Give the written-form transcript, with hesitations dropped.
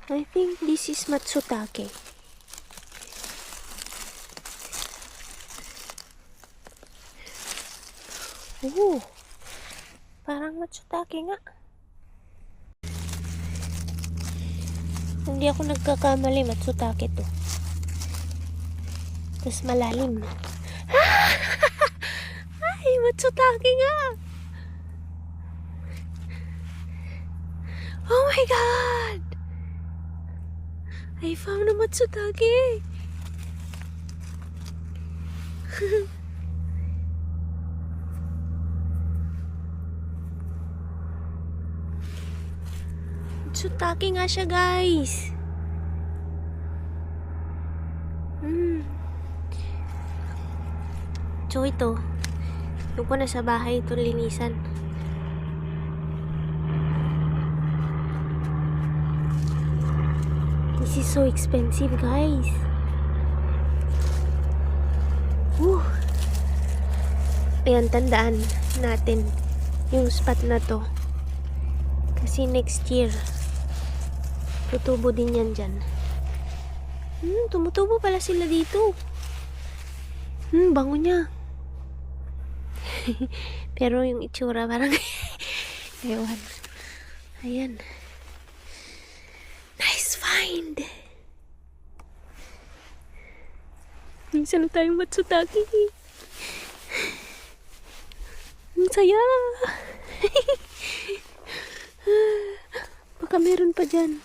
I think this is Matsutake. Oh, parang Matsutake nga. Hindi ako nagkakamali, Matsutake to. Tapos malalim. Ay, Matsutake nga! Oh my God! I found a Matsutake! Matsutake nga siya, guys. So ito, yung ko na sa bahay ito linisan. This is so expensive, guys. Ayan, tandaan natin yung spot na to. Kasi next year, tutubo din yan dyan. Tumutubo pala sila dito. Bango niya. Pero yung itsura parang ewan. Ayan. Nice find. Minsan na tayong Matsutake. Ang saya. Baka meron pa dyan.